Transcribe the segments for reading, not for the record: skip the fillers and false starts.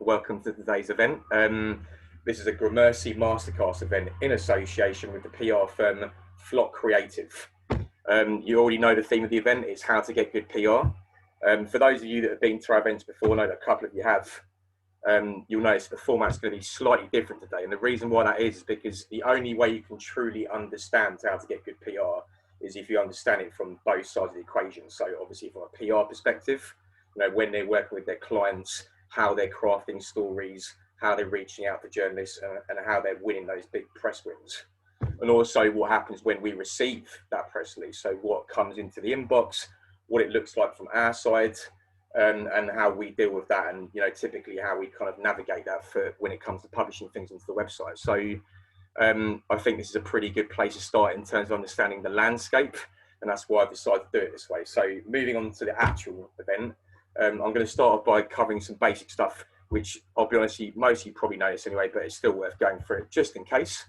welcome to today's event. This is a Gramersi MASTERcast event in association with the PR firm Flock Creative. You already know the theme of the event is how to get good PR. For those of you that have been to our events before, I know that a couple of you have, you'll notice the format's going to be slightly different today. And the reason why that is because the only way you can truly understand how to get good PR is if you understand it from both sides of the equation. So obviously from a PR perspective, when they're working with their clients, how they're crafting stories, how they're reaching out to journalists, and how they're winning those big press wins. And also what happens when we receive that press release. So what comes into the inbox, what it looks like from our side, and how we deal with that, and typically how we kind of navigate that for when it comes to publishing things into the website. So I think this is a pretty good place to start in terms of understanding the landscape, and that's why I've decided to do it this way. So moving on to the actual event, I'm going to start off by covering some basic stuff, which I'll be honest, most of you probably know this anyway, but it's still worth going through it just in case.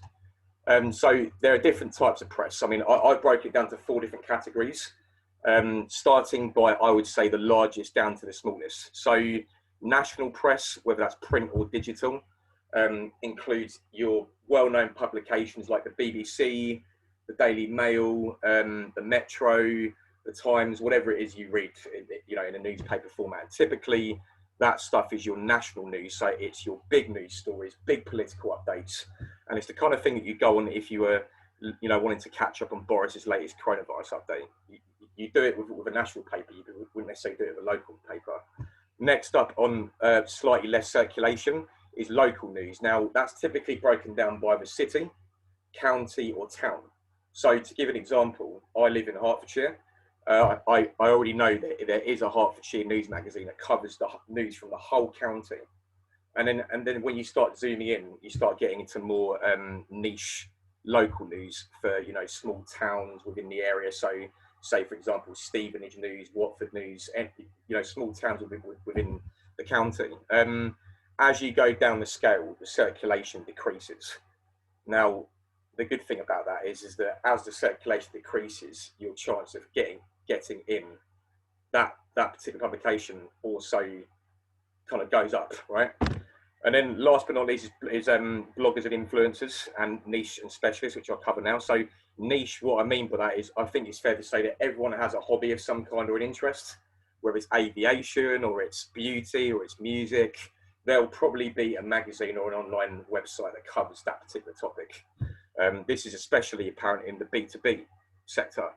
So there are different types of press. I mean, I broke it down to 4 different categories, starting by, I would say, the largest down to the smallest. So national press, whether that's print or digital, includes your well-known publications like the BBC, the Daily Mail, the Metro, the Times, whatever it is you read, in a newspaper format. Typically, that stuff is your national news. So it's your big news stories, big political updates. And it's the kind of thing that you go on if you were, wanting to catch up on Boris's latest coronavirus update. You do it with a national paper. You wouldn't necessarily do it with a local paper. Next up on slightly less circulation is local news. Now, that's typically broken down by the city, county, or town. So to give an example, I live in Hertfordshire. I already know that there is a Hertfordshire news magazine that covers the news from the whole county. And then when you start zooming in, you start getting into more niche local news for, small towns within the area. So say, for example, Stevenage News, Watford News, and, small towns within the county. As you go down the scale, the circulation decreases. Now, the good thing about that is that as the circulation decreases, your chance of getting in that particular publication also kind of goes up, right? And then last but not least is bloggers and influencers and niche and specialists, which I'll cover now. So niche, what I mean by that is I think it's fair to say that everyone has a hobby of some kind or an interest, whether it's aviation or it's beauty or it's music. There'll probably be a magazine or an online website that covers that particular topic. This is especially apparent in the B2B sector.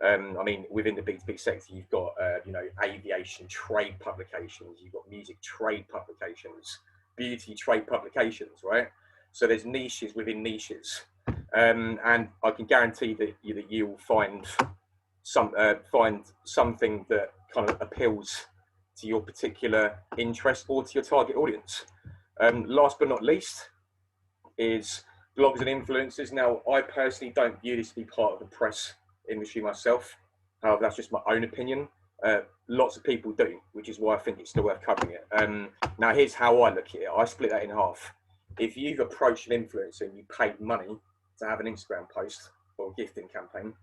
Within the B2B sector, you've got, aviation trade publications, you've got music trade publications, beauty trade publications, right? So there's niches within niches. And I can guarantee that you will find something that kind of appeals to your particular interest or to your target audience. Last but not least is bloggers and influencers. Now, I personally don't view this to be part of the press industry myself. However, that's just my own opinion. Lots of people do, which is why I think it's still worth covering it. Now, here's how I look at it. I split that in half. If you've approached an influencer and you paid money to have an Instagram post or a gifting campaign,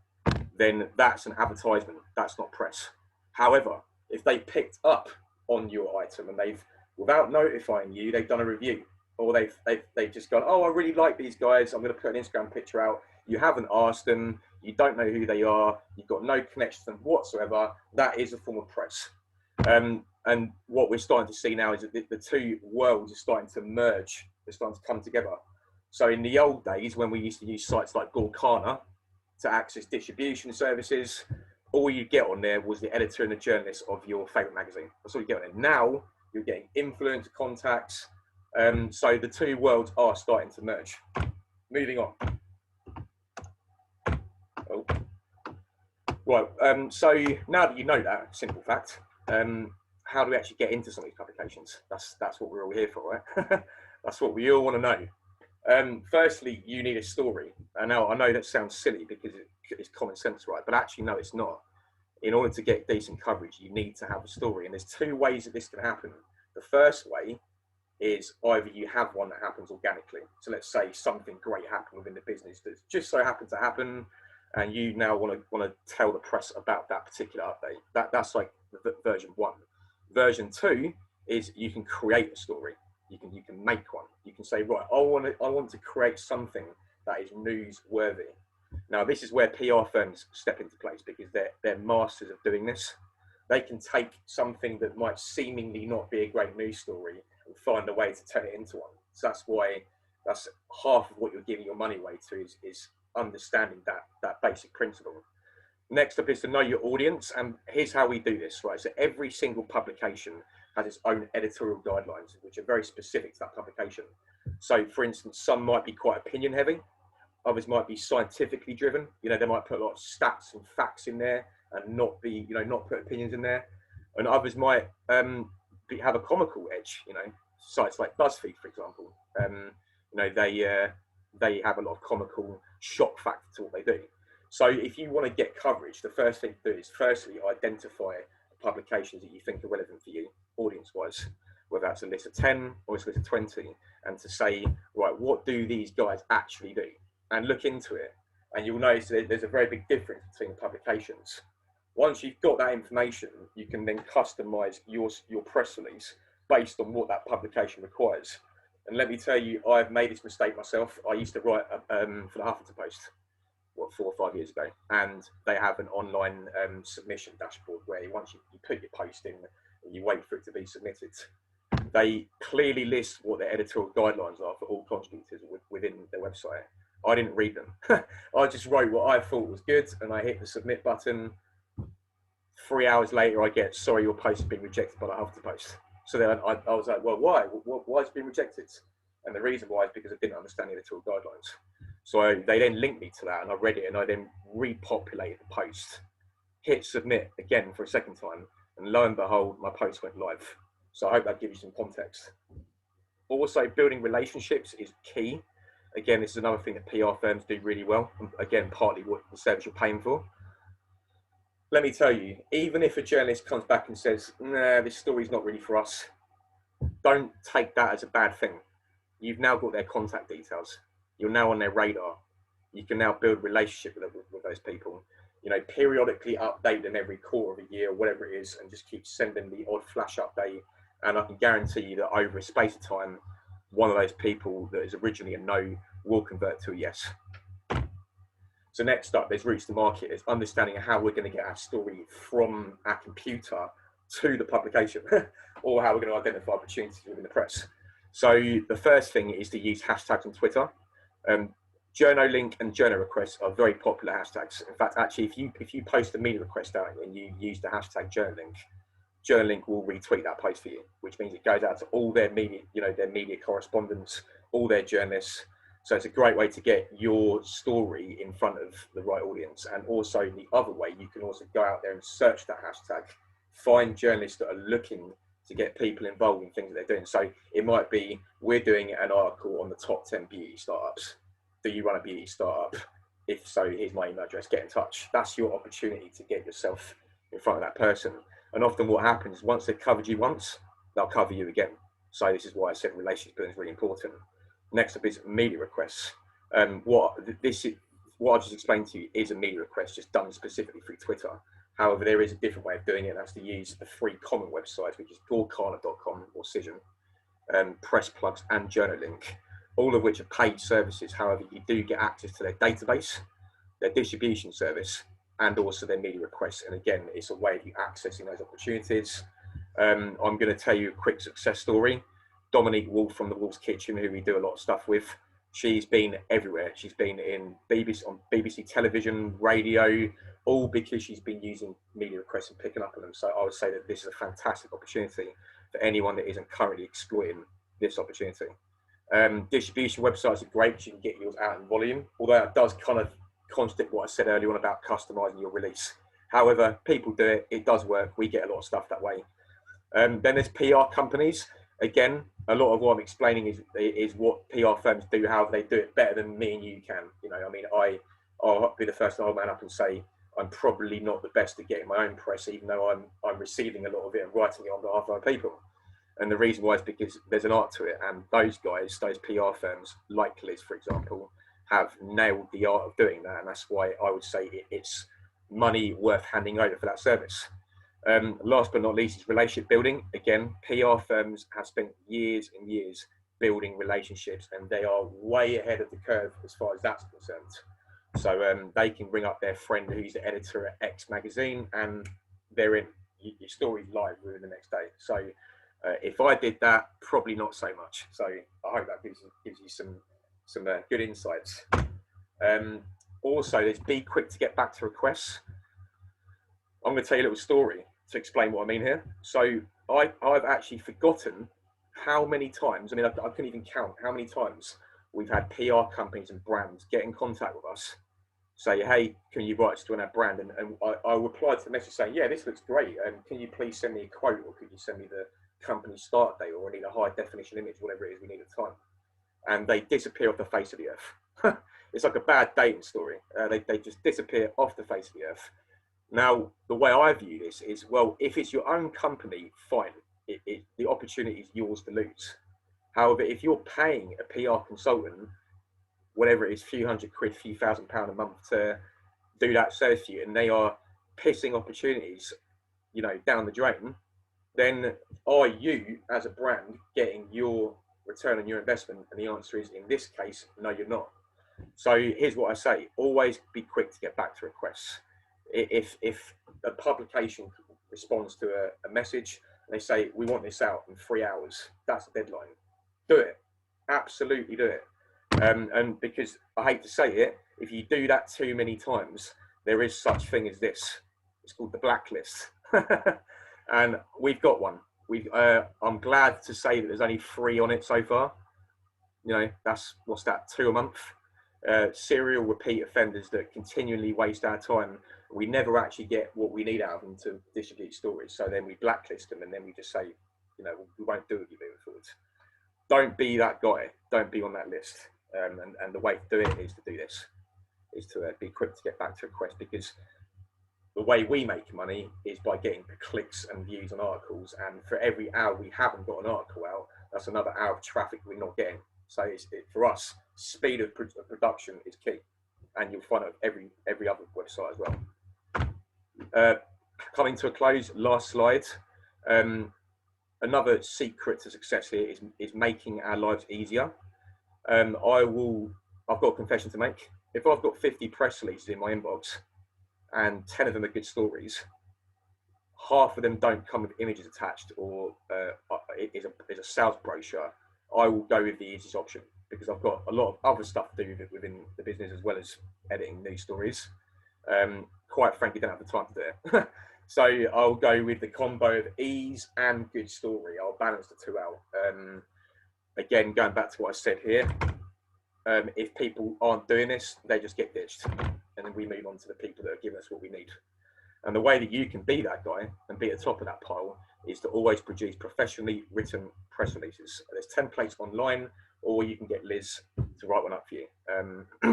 then that's an advertisement. That's not press. However, if they picked up on your item and they've, without notifying you, they've done a review, or they've just gone, oh, I really like these guys, I'm going to put an Instagram picture out. You haven't asked them, you don't know who they are, you've got no connection to them whatsoever. That is a form of press. And what we're starting to see now is that the two worlds are starting to merge. They're starting to come together. So in the old days, when we used to use sites like Gorkana to access distribution services, all you get on there was the editor and the journalist of your favorite magazine. That's all you get on there. Now you're getting influencer contacts. So the two worlds are starting to merge. Moving on. Oh. Right. So now that you know that simple fact, how do we actually get into some of these publications? That's what we're all here for, right? That's what we all want to know. Firstly, you need a story. And now I know that sounds silly because it's common sense, right? But actually, no, it's not. In order to get decent coverage, you need to have a story. And there's 2 ways that this can happen. The first way is either you have one that happens organically. So let's say something great happened within the business that just so happened to happen, and you now want to tell the press about that particular update. That's like version 1. Version 2 is you can create a story. You can make one. You can say, right, I want to create something that is newsworthy. Now, this is where PR firms step into place, because they're masters of doing this. They can take something that might seemingly not be a great news story and find a way to turn it into one. So that's half of what you're giving your money away to, is understanding that basic principle. Next up is to know your audience, and here's how we do this, right? So every single publication has its own editorial guidelines, which are very specific to that publication. So, for instance, some might be quite opinion heavy, others might be scientifically driven. You know, they might put a lot of stats and facts in there and not put opinions in there. And others might have a comical edge. You know, sites like BuzzFeed, for example, they have a lot of comical shock factor to what they do. So if you want to get coverage, the first thing to do is firstly identify publications that you think are relevant for you, audience-wise, whether that's a list of 10 or it's a list of 20, and to say, right, what do these guys actually do? And look into it, and you'll notice that there's a very big difference between publications. Once you've got that information, you can then customize your press release based on what that publication requires. And let me tell you, I've made this mistake myself. I used to write for the Huffington Post, 4 or 5 years ago, and they have an online submission dashboard where once you put your post in and you wait for it to be submitted, they clearly list what their editorial guidelines are for all contributors within their website. I didn't read them. I just wrote what I thought was good, and I hit the submit button. 3 hours later, I get, sorry, your post has been rejected by the Huffington Post. So then I was like, well, why? Why has it been rejected? And the reason why is because I didn't understand the editorial guidelines. So they then linked me to that, and I read it, and I then repopulated the post, hit submit again for a second time, and lo and behold, my post went live. So I hope that gives you some context. Also, building relationships is key. Again, this is another thing that PR firms do really well. Again, partly what the service you're paying for. Let me tell you, even if a journalist comes back and says, nah, this story's not really for us, don't take that as a bad thing. You've now got their contact details. You're now on their radar. You can now build a relationship with those people. You know, periodically update them every quarter of a year, whatever it is, and just keep sending the odd flash update. And I can guarantee you that over a space of time, one of those people that is originally a no will convert to a yes. So next up, there's routes to market. It's understanding how we're going to get our story from our computer to the publication, or how we're going to identify opportunities within the press. So the first thing is to use hashtags on Twitter. Journo link and journo requests are very popular hashtags. In fact, actually, if you post a media request out and you use the hashtag journo link will retweet that post for you, which means it goes out to all their media, their media correspondents, all their journalists. So it's a great way to get your story in front of the right audience. And also the other way, you can also go out there and search that hashtag, find journalists that are looking to get people involved in things that they're doing. So it might be, we're doing an article on the top 10 beauty startups. Do you run a beauty startup? If so, here's my email address, get in touch. That's your opportunity to get yourself in front of that person. And often what happens, once they've covered you once, they'll cover you again. So this is why I said relationship building is really important. Next up is media requests. What I just explained to you is a media request, just done specifically through Twitter. However, there is a different way of doing it, and that's to use the free common websites, which is broadcana.com or Cision, Press Plugs and JournoLink, all of which are paid services. However, you do get access to their database, their distribution service, and also their media requests. And again, it's a way of you accessing those opportunities. I'm going to tell you a quick success story. Dominique Wolf from the Wolf's Kitchen, who we do a lot of stuff with, she's been everywhere. She's been on BBC television, radio, all because she's been using media requests and picking up on them. So I would say that this is a fantastic opportunity for anyone that isn't currently exploiting this opportunity. Distribution websites are great because you can get yours out in volume, although it does kind of contradict what I said earlier on about customizing your release. However, people do it, it does work, we get a lot of stuff that way. Then there's PR companies. Again, a lot of what I'm explaining is what PR firms do, how they do it better than me and you can. I'll be the first to hold my hand up and say I'm probably not the best at getting my own press, even though I'm receiving a lot of it and writing it on behalf of other people. And the reason why is because there's an art to it, and those guys, those PR firms, like Liz, for example, have nailed the art of doing that, and that's why I would say it's money worth handing over for that service. Last but not least is relationship building. Again, PR firms have spent years and years building relationships, and they are way ahead of the curve as far as that's concerned. So they can bring up their friend who's the editor at X magazine, and they're in your story's live within the next day. So if I did that, probably not so much. So I hope that gives you some good insights. Also, there's be quick to get back to requests. I'm going to tell you a little story to explain what I mean here. So I've actually forgotten how many times, I mean, I couldn't even count how many times we've had PR companies and brands get in contact with us, say, hey, can you write us to our brand? And I replied to the message saying, yeah, this looks great. And can you please send me a quote, or could you send me the company start date, or I need a high definition image, whatever it is we need at the time. And they disappear off the face of the earth. It's like a bad dating story. They just disappear off the face of the earth. Now, the way I view this is, well, if it's your own company, fine. The opportunity is yours to lose. However, if you're paying a PR consultant, whatever it is, few hundred quid, few £1,000 a month to do that service for you, and they are pissing opportunities, down the drain, then are you, as a brand, getting your return on your investment? And the answer is, in this case, no, you're not. So here's what I say: always be quick to get back to requests. If a publication responds to a message and they say, we want this out in 3 hours, that's the deadline. Do it. Absolutely do it. And because I hate to say it, if you do that too many times, there is such thing as this. It's called the blacklist. And we've got one. I'm glad to say that there's only 3 on it so far. That's, what's that, 2 a month? Serial repeat offenders that continually waste our time. We never actually get what we need out of them to distribute stories. So then we blacklist them, and then we just say, we won't do it moving forward. Don't be that guy. Don't be on that list. And the way to do it is to do this, is to be quick to get back to requests, because the way we make money is by getting clicks and views on articles. And for every hour we haven't got an article out, that's another hour of traffic we're not getting. So for us, speed of production is key, and you'll find it on every other website as well. Coming to a close, last slide. Another secret to success here is making our lives easier. I've got a confession to make. If I've got 50 press releases in my inbox and 10 of them are good stories, half of them don't come with images attached, or is a sales brochure, I will go with the easiest option, because I've got a lot of other stuff to do within the business, as well as editing news stories. Quite frankly, don't have the time to do it. So I'll go with the combo of ease and good story. I'll balance the 2 out. Again, going back to what I said here, if people aren't doing this, they just get ditched, and then we move on to the people that are giving us what we need. And the way that you can be that guy and be at the top of that pile is to always produce professionally written press releases. There's templates online, or you can get Liz to write one up for you.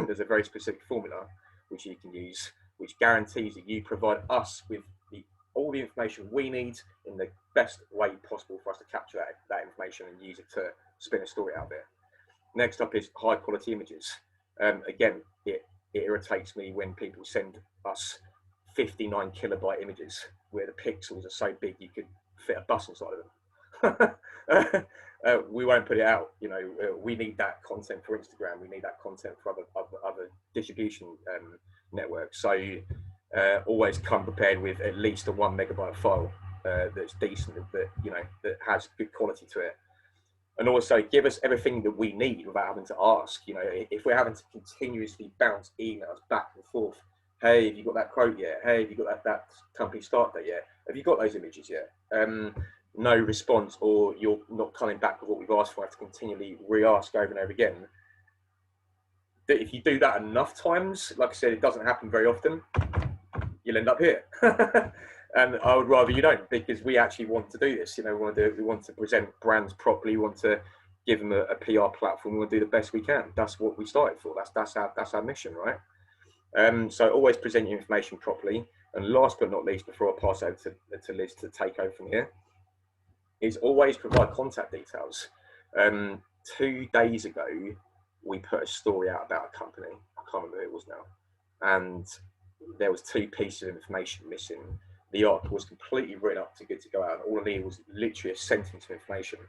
There's a very specific formula which you can use, which guarantees that you provide us with all the information we need in the best way possible for us to capture that information and use it to spin a story out there. Next up is high quality images. Again, it irritates me when people send us 59 kilobyte images where the pixels are so big you could fit a bus inside of them. We won't put it out. We need that content for Instagram. We need that content for other distribution networks. So always come prepared with at least a 1 megabyte file that's decent, that has good quality to it. And also give us everything that we need without having to ask. If we're having to continuously bounce emails back and forth, hey, have you got that quote yet? Hey, have you got that company start date yet? Have you got those images yet? No response, or you're not coming back with what we've asked for. I have to continually re-ask over and over again. If you do that enough times, like I said, it doesn't happen very often, you'll end up here. And I would rather you don't, because we actually want to do this. We want to present brands properly. We want to give them a PR platform. We want to do the best we can. That's what we started for. That's our mission, right? So always present your information properly. And last but not least, before I pass over to Liz to take over from here, is always provide contact details. 2 days ago, we put a story out about a company. I can't remember who it was now. And there was 2 pieces of information missing. the article was completely written up to good to go out. And all I needed was literally a sentence of information.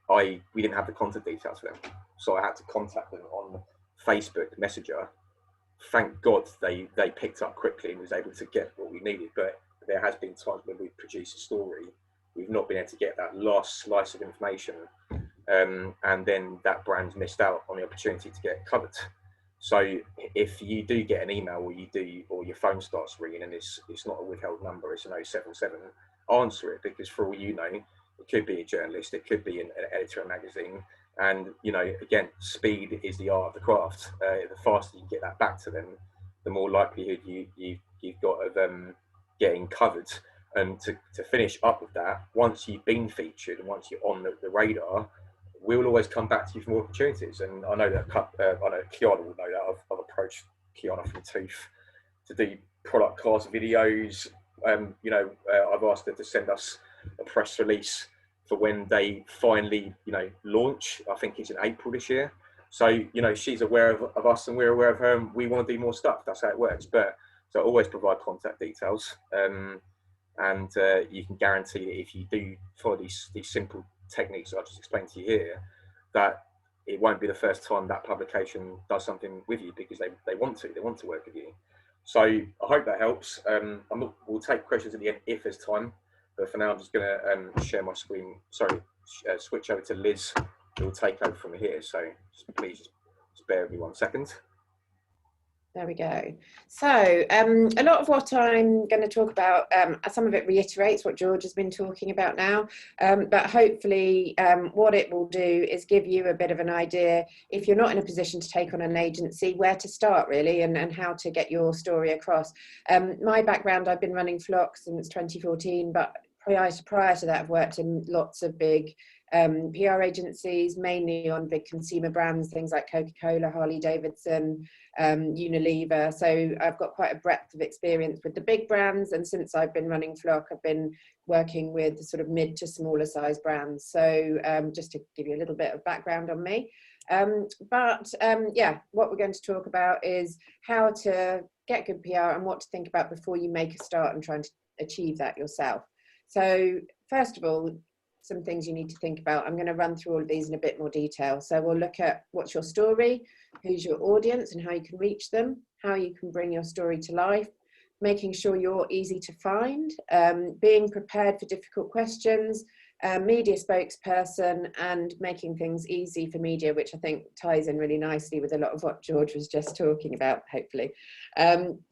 We didn't have the contact details for them, so I had to contact them on Facebook Messenger. Thank God they picked up quickly and was able to get what we needed. But there has been times when we've produced a story, we've not been able to get that last slice of information, and then that brand's missed out on the opportunity to get covered. So if you do get an email or your phone starts ringing and it's not a withheld number, it's an 077, answer it, because for all you know, it could be a journalist, it could be an editor of a magazine. And, you know, again, speed is the art of the craft. The faster you can get that back to them, the more likelihood you've got of getting covered. And to finish up with that, once you've been featured and once you're on the radar, we'll always come back to you for more opportunities. And I know that I know Kiana will know that. I've approached Kiana from Tooth to do product class videos. You know, I've asked her to send us a press release for when they finally, you know, launch. I think it's in April this year. So, you know, she's aware of us and we're aware of her, and we want to do more stuff. That's how it works. But so I always provide contact details. And you can guarantee that if you do follow these simple techniques that I've just explained to you here, that it won't be the first time that publication does something with you, because they want to work with you. So I hope that helps. We'll take questions at the end if there's time, but for now I'm just going to share my screen. Sorry, switch over to Liz, who will take over from here. So please just bear with me 1 second. There we go. So a lot of what I'm going to talk about, some of it reiterates what George has been talking about now, but hopefully what it will do is give you a bit of an idea, if you're not in a position to take on an agency, where to start really, and how to get your story across. My background, I've been running Flock since 2014, but prior to that I've worked in lots of big PR agencies, mainly on big consumer brands, things like Coca-Cola, Harley-Davidson, Unilever. So I've got quite a breadth of experience with the big brands, and since I've been running Flock, I've been working with sort of mid to smaller size brands. So just to give you a little bit of background on me. Yeah, what we're going to talk about is how to get good PR and what to think about before you make a start and trying to achieve that yourself. So first of all, some things you need to think about. I'm going to run through all of these in a bit more detail. So we'll look at what's your story, who's your audience and how you can reach them, how you can bring your story to life, making sure you're easy to find, being prepared for difficult questions, media spokesperson, and making things easy for media, which I think ties in really nicely with a lot of what George was just talking about, hopefully.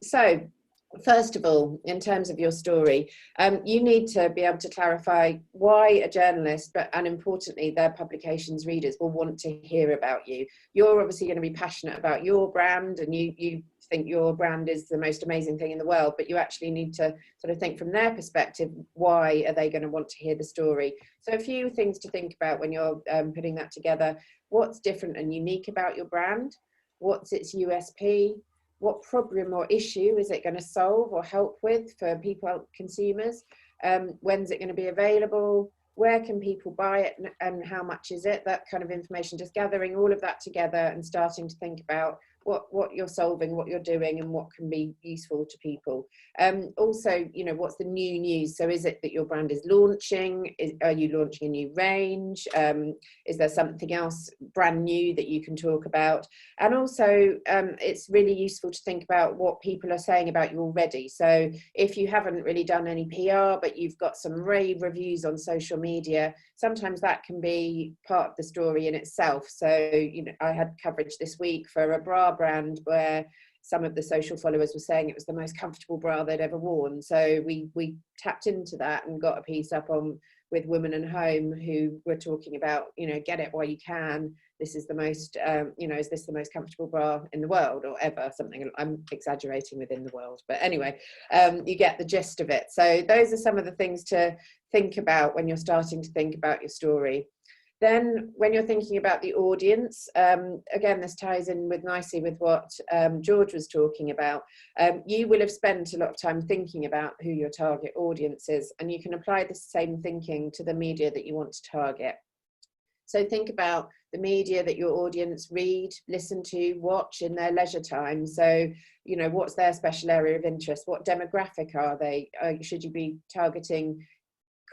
So first of all, in terms of your story, you need to be able to clarify why a journalist, and importantly, their publication's readers will want to hear about you. You're obviously going to be passionate about your brand, and you think your brand is the most amazing thing in the world, but you actually need to sort of think from their perspective, why are they going to want to hear the story? So a few things to think about when you're putting that together. What's different and unique about your brand? What's its USP? What problem or issue is it going to solve or help with for people, consumers? When's it going to be available? Where can people buy it, and how much is it? That kind of information, just gathering all of that together and starting to think about what you're solving, what you're doing, and what can be useful to people. Also, you know, what's the new news? So is it that your brand is launching? Are you launching a new range? Is there something else brand new that you can talk about? And also, it's really useful to think about what people are saying about you already. So if you haven't really done any PR, but you've got some rave reviews on social media, sometimes that can be part of the story in itself. So, you know, I had coverage this week for a bra brand where some of the social followers were saying it was the most comfortable bra they'd ever worn. So we tapped into that and got a piece up on with Women and Home, who were talking about, you know, get it while you can. This is the most, you know, is this the most comfortable bra in the world or ever? Something, I'm exaggerating within the world, but anyway, you get the gist of it. So those are some of the things to think about when you're starting to think about your story. Then when you're thinking about the audience, again, this ties in nicely with what George was talking about. You will have spent a lot of time thinking about who your target audience is, and you can apply the same thinking to the media that you want to target. So think about the media that your audience read, listen to, watch in their leisure time. So, you know, what's their special area of interest? What demographic are they? Should you be targeting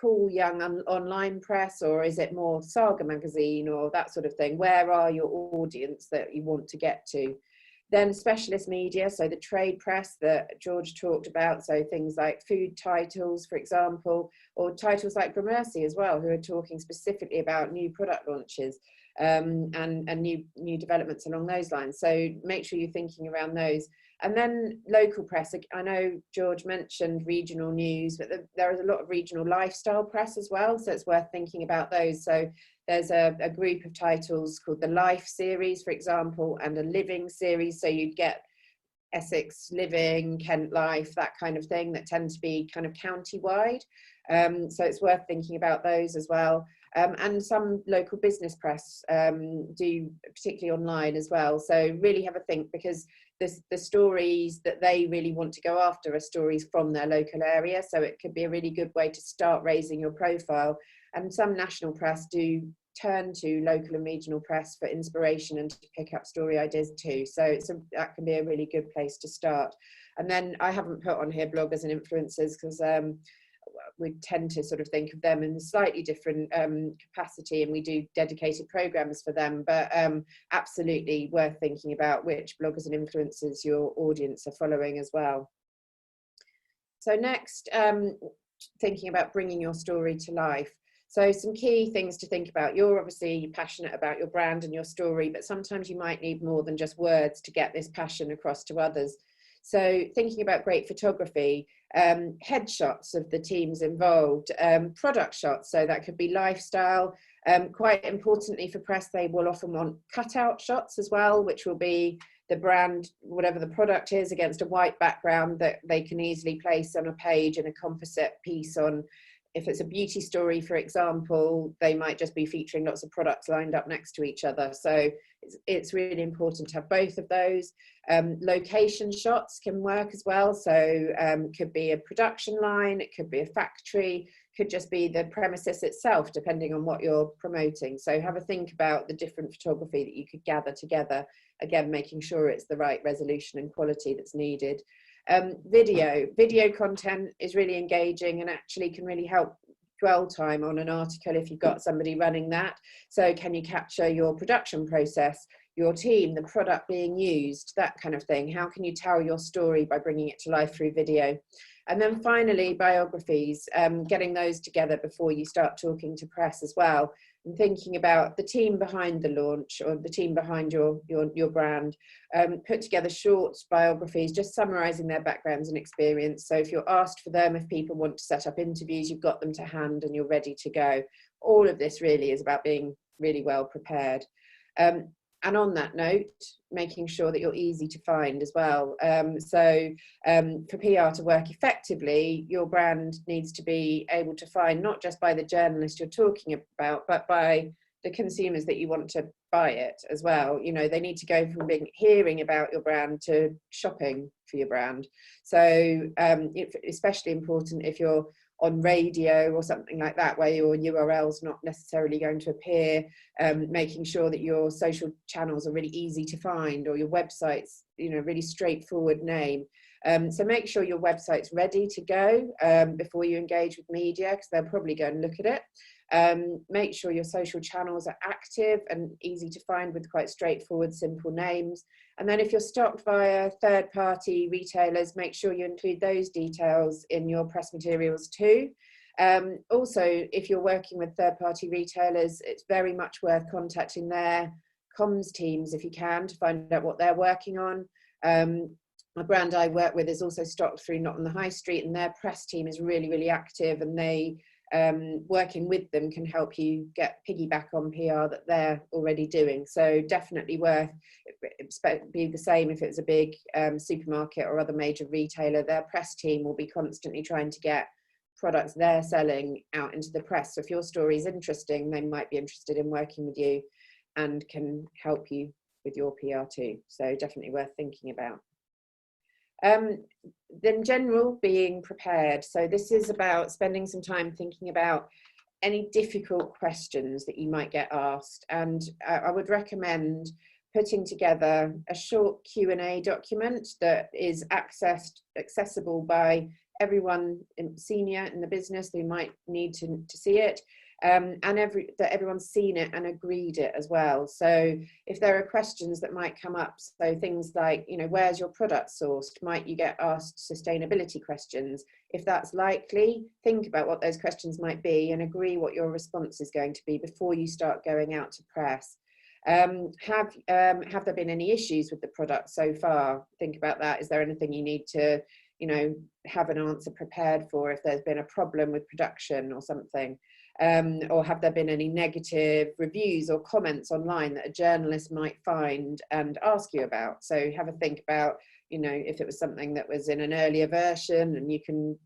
cool young online press, or is it more Saga magazine or that sort of thing? Where are your audience that you want to get to? Then specialist media, so the trade press that George talked about, so things like food titles, for example, or titles like Gramersi as well, who are talking specifically about new product launches and new developments along those lines. So make sure you're thinking around those. And then local press, I know George mentioned regional news, but there is a lot of regional lifestyle press as well, so it's worth thinking about those. So there's a group of titles called the Life series, for example, and a Living series. So you'd get Essex Living, Kent Life, that kind of thing, that tend to be kind of county-wide. So it's worth thinking about those as well. And some local business press do, particularly online as well. So really have a think, because the stories that they really want to go after are stories from their local area. So it could be a really good way to start raising your profile. And some national press do turn to local and regional press for inspiration and to pick up story ideas too. So that can be a really good place to start. And then I haven't put on here bloggers and influencers, because we tend to sort of think of them in a slightly different capacity, and we do dedicated programs for them, but absolutely worth thinking about which bloggers and influencers your audience are following as well. So next, thinking about bringing your story to life. So some key things to think about. You're obviously passionate about your brand and your story, but sometimes you might need more than just words to get this passion across to others. So thinking about great photography, headshots of the teams involved, product shots, so that could be lifestyle. Quite importantly for press, they will often want cutout shots as well, which will be the brand, whatever the product is, against a white background that they can easily place on a page in a composite piece on. If it's a beauty story, for example, they might just be featuring lots of products lined up next to each other. So it's really important to have both of those. Location shots can work as well. So could be a production line, it could be a factory, could just be the premises itself, depending on what you're promoting. So have a think about the different photography that you could gather together. Again, making sure it's the right resolution and quality that's needed. Video content is really engaging and actually can really help dwell time on an article if you've got somebody running that. So can you capture your production process, your team, the product being used, that kind of thing? How can you tell your story by bringing it to life through video? And then finally, biographies, getting those together before you start talking to press as well, and thinking about the team behind the launch or the team behind your brand. Put together short biographies, just summarising their backgrounds and experience. So if you're asked for them, if people want to set up interviews, you've got them to hand and you're ready to go. All of this really is about being really well prepared. And on that note, making sure that you're easy to find as well. For PR to work effectively, your brand needs to be able to find not just by the journalist you're talking about, but by the consumers that you want to buy it as well. You know, they need to go from hearing about your brand to shopping for your brand. So it's especially important if you're on radio or something like that, where your URL's not necessarily going to appear, making sure that your social channels are really easy to find, or your website's, you know, really straightforward name. So make sure your website's ready to go before you engage with media, because they'll probably go and look at it. Make sure your social channels are active and easy to find with quite straightforward, simple names. And then if you're stocked via third-party retailers, make sure you include those details in your press materials too. Also, if you're working with third-party retailers, it's very much worth contacting their comms teams if you can, to find out what they're working on. A brand I work with is also stocked through Not on the High Street, and their press team is really, really active, and they working with them can help you get piggyback on PR that they're already doing. So definitely worth, be the same if it's a big supermarket or other major retailer. Their press team will be constantly trying to get products they're selling out into the press. So if your story is interesting, they might be interested in working with you and can help you with your PR too. So definitely worth thinking about. In general, being prepared. So this is about spending some time thinking about any difficult questions that you might get asked. And I would recommend putting together a short Q&A document that is accessible by everyone senior in the business who might need to see it, and that everyone's seen it and agreed it as well. So if there are questions that might come up, so things like, you know, where's your product sourced? Might you get asked sustainability questions? If that's likely, think about what those questions might be and agree what your response is going to be before you start going out to press. Have there been any issues with the product so far? Think about that. Is there anything you need to, you know, have an answer prepared for if there's been a problem with production or something? Or have there been any negative reviews or comments online that a journalist might find and ask you about? So have a think about, you know, if it was something that was in an earlier version and you can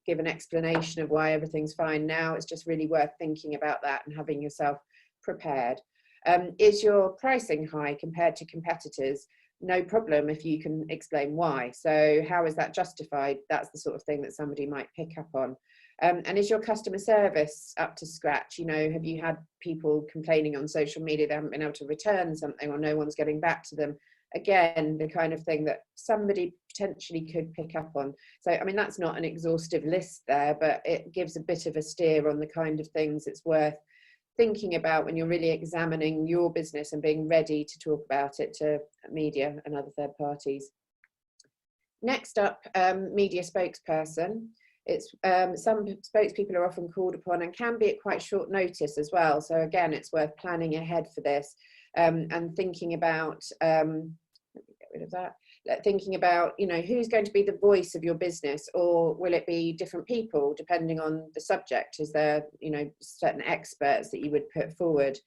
give an explanation of why everything's fine now. It's just really worth thinking about that and having yourself prepared. Is your pricing high compared to competitors? No problem if you can explain why. So how is that justified? That's the sort of thing that somebody might pick up on. And is your customer service up to scratch? You know, have you had people complaining on social media they haven't been able to return something or no one's getting back to them? Again, the kind of thing that somebody potentially could pick up on. So, I mean, that's not an exhaustive list there, but it gives a bit of a steer on the kind of things it's worth thinking about when you're really examining your business and being ready to talk about it to media and other third parties. Next up, media spokesperson. It's some spokespeople are often called upon and can be at quite short notice as well. So again, it's worth planning ahead for this and thinking about, let me get rid of that, thinking about, you know, who's going to be the voice of your business, or will it be different people depending on the subject? Is there, you know, certain experts that you would put forward?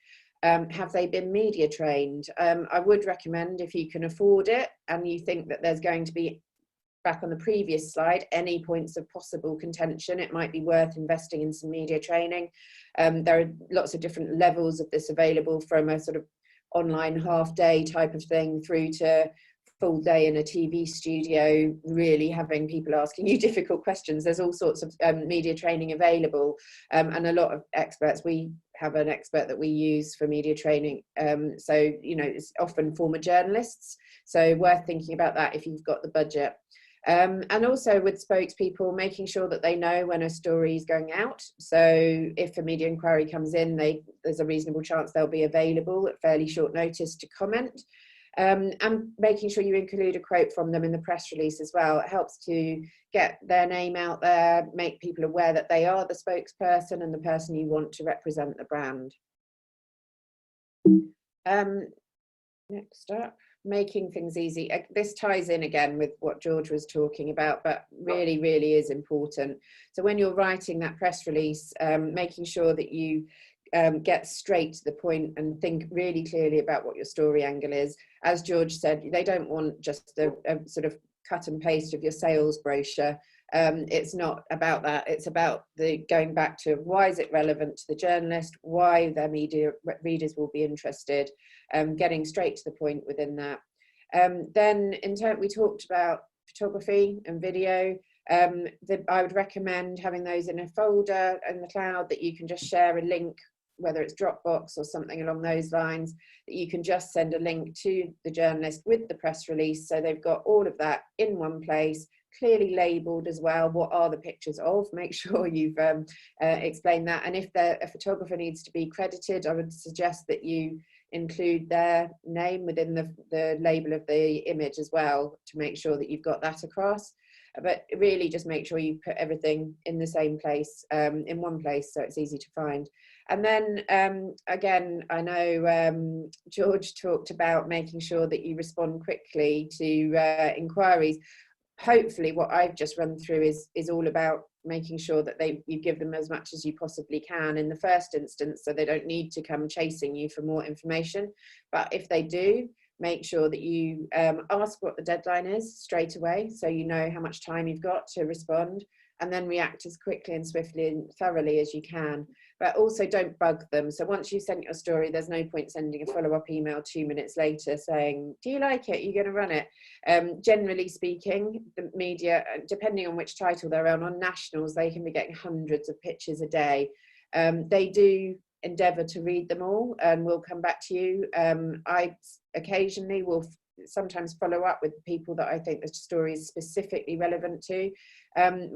Have they been media trained? I would recommend, if you can afford it and you think that there's going to be, back on the previous slide, any points of possible contention, it might be worth investing in some media training. There are lots of different levels of this available, from a sort of online half-day type of thing through to full day in a TV studio, really having people asking you difficult questions. There's all sorts of media training available, and a lot of experts. We have an expert that we use for media training, so, you know, it's often former journalists, so worth thinking about that if you've got the budget. And also with spokespeople, making sure that they know when a story is going out. So if a media inquiry comes in, there's a reasonable chance they'll be available at fairly short notice to comment. And making sure you include a quote from them in the press release as well. It helps to get their name out there, make people aware that they are the spokesperson and the person you want to represent the brand. Next up, making things easy. This ties in again with what George was talking about, but really, really is important. So when you're writing that press release, making sure that you get straight to the point and think really clearly about what your story angle is. As George said, they don't want just a sort of cut and paste of your sales brochure. It's not about that. It's about going back to why is it relevant to the journalist, why their media readers will be interested, getting straight to the point within that. Then we talked about photography and video. I would recommend having those in a folder in the cloud that you can just share a link, whether it's Dropbox or something along those lines, that you can just send a link to the journalist with the press release. So they've got all of that in one place, clearly labeled as well. What are the pictures of? Make sure you've explained that. And if a photographer needs to be credited, I would suggest that you include their name within the label of the image as well, to make sure that you've got that across. But really just make sure you put everything in the same place, in one place, so it's easy to find. And then again, I know George talked about making sure that you respond quickly to inquiries. Hopefully what I've just run through is all about making sure that you give them as much as you possibly can in the first instance, so they don't need to come chasing you for more information. But if they do, make sure that you ask what the deadline is straight away, so you know how much time you've got to respond, and then react as quickly and swiftly and thoroughly as you can. But also don't bug them. So once you've sent your story, there's no point sending a follow-up email 2 minutes later saying, do you like it? Are you going to run it? Generally speaking, the media, depending on which title they're on nationals, they can be getting hundreds of pitches a day. They do endeavour to read them all and will come back to you. I occasionally will sometimes follow up with the people that I think the story is specifically relevant to, and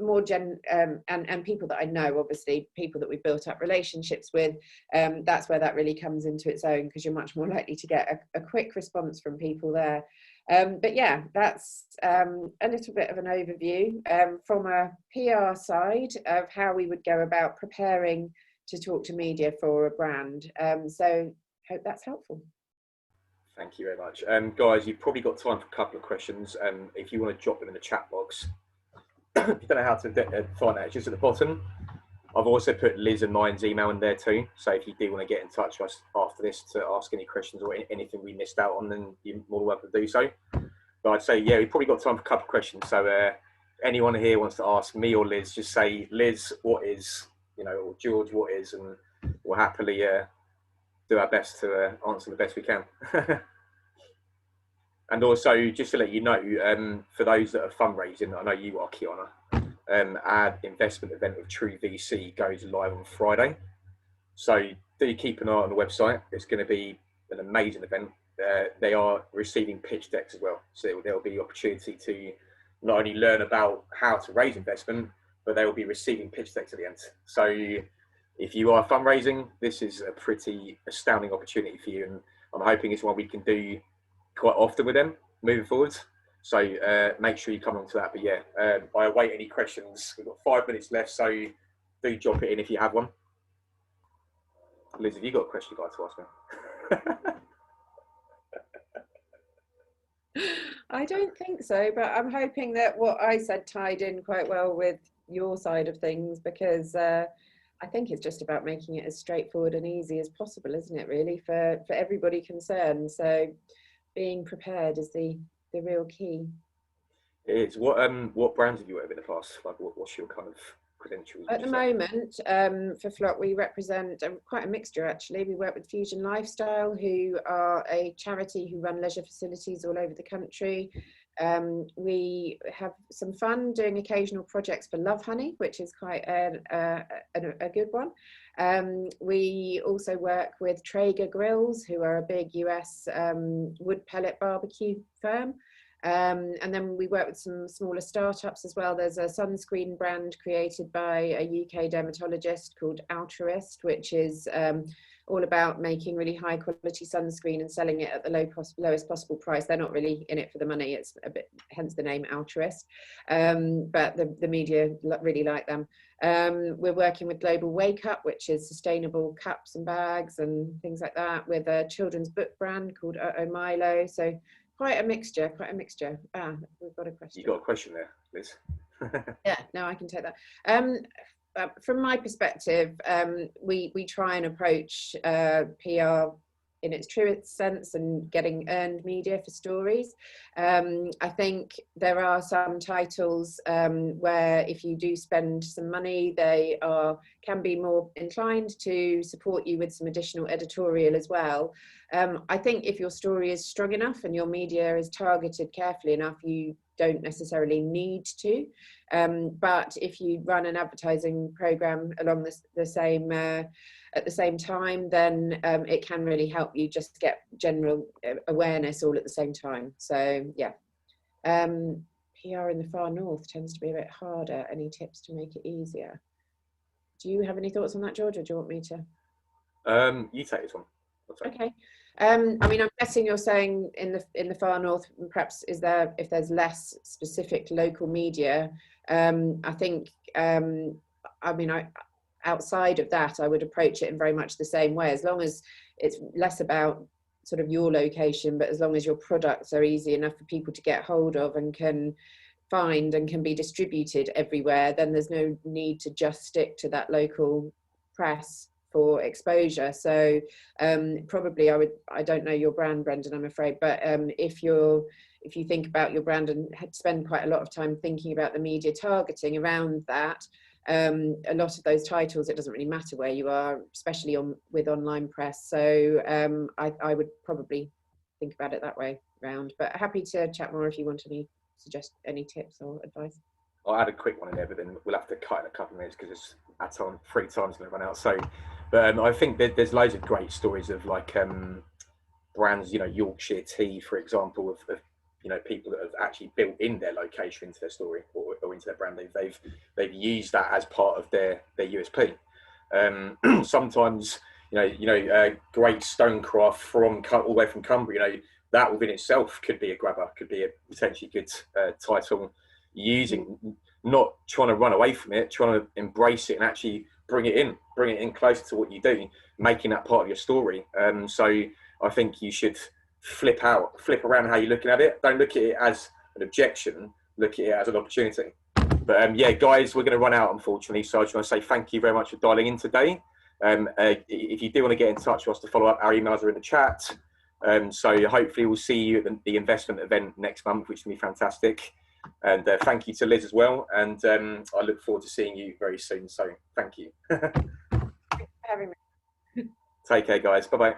people that I know, obviously people that we built up relationships with. That's where that really comes into its own, because you're much more likely to get a quick response from people there. But yeah, that's a little bit of an overview from a PR side of how we would go about preparing to talk to media for a brand. So hope that's helpful. Thank you very much. Guys, you've probably got time for a couple of questions. If you want to drop them in the chat box, if you don't know how to find that, it's just at the bottom. I've also put Liz and mine's email in there too. So if you do want to get in touch with us after this to ask any questions or anything we missed out on, then you're more than welcome to do so. But I'd say, yeah, we've probably got time for a couple of questions. So anyone here wants to ask me or Liz, just say, Liz, what is, or George, what is, and we'll happily do our best to answer the best we can. And also, just to let you know, for those that are fundraising, I know you are, Kiana, our investment event with True VC goes live on Friday. So do keep an eye on the website. It's going to be an amazing event. They are receiving pitch decks as well. So there'll be the opportunity to not only learn about how to raise investment, but they will be receiving pitch decks at the end. So if you are fundraising, this is a pretty astounding opportunity for you. And I'm hoping it's one we can do quite often with them moving forwards. So make sure you come on to that. But yeah, I await any questions. We've got 5 minutes left, so do drop it in if you have one. Liz, have you got a question you'd like to ask me? I don't think so, but I'm hoping that what I said tied in quite well with your side of things, because I think it's just about making it as straightforward and easy as possible, isn't it, really, for everybody concerned. So being prepared is the real key. It is. What brands have you worked with in the past? Like, what's your kind of credentials? At the moment, for Flock, we represent quite a mixture, actually. We work with Fusion Lifestyle, who are a charity who run leisure facilities all over the country. We have some fun doing occasional projects for Love Honey, which is quite a good one. We also work with Traeger Grills, who are a big US wood pellet barbecue firm. And then we work with some smaller startups as well. There's a sunscreen brand created by a UK dermatologist called Altruist, which is all about making really high quality sunscreen and selling it at the lowest possible price. They're not really in it for the money. It's a bit, hence the name Altruist. But the media really like them. We're working with Global Wake Up, which is sustainable cups and bags and things like that, with a children's book brand called Milo. So quite a mixture. We've got a question. You got a question there, Liz? Yeah, no, I can take that. From my perspective, we try and approach PR in its truest sense and getting earned media for stories. I think there are some titles where if you do spend some money, they can be more inclined to support you with some additional editorial as well. I think if your story is strong enough and your media is targeted carefully enough, you don't necessarily need to. But if you run an advertising program along the same at the same time, then it can really help you just get general awareness all at the same time. So yeah, PR in the far north tends to be a bit harder. Any tips to make it easier? Do you have any thoughts on that, George, or do you want me to? You take this one. Okay. I mean, I'm guessing you're saying in the far north, perhaps if there's less specific local media. I think, outside of that, I would approach it in very much the same way, as long as it's less about sort of your location, but as long as your products are easy enough for people to get hold of and can find and can be distributed everywhere, then there's no need to just stick to that local press for exposure. So probably I don't know your brand, Brendan, I'm afraid, but if you think about your brand and spend quite a lot of time thinking about the media targeting around that, a lot of those titles, it doesn't really matter where you are, especially with online press. So I would probably think about it that way round, but happy to chat more if you want suggest any tips or advice. I'll add a quick one in there, but then we'll have to cut in a couple of minutes because it's our time, 3 times going to run out. So, but I think there's loads of great stories of like brands, you know, Yorkshire tea, for example, of you know, people that have actually built in their location into their story or into their brand. They've used that as part of their USP. Sometimes, great stonecraft from all the way from Cumbria, you know, that within itself could be a grabber, could be a potentially good title. Using, not trying to run away from it, trying to embrace it and actually bring it in closer to what you do, making that part of your story. So I think you should flip around how you're looking at it. Don't look at it as an objection, look at it as an opportunity. But yeah, guys, we're going to run out, unfortunately. So I just want to say thank you very much for dialing in today. If you do want to get in touch with us to follow up, our emails are in the chat. So hopefully we'll see you at the investment event next month, which will be fantastic. And thank you to Liz as well. And I look forward to seeing you very soon. So thank you. Thanks for having me. Take care, guys. Bye-bye.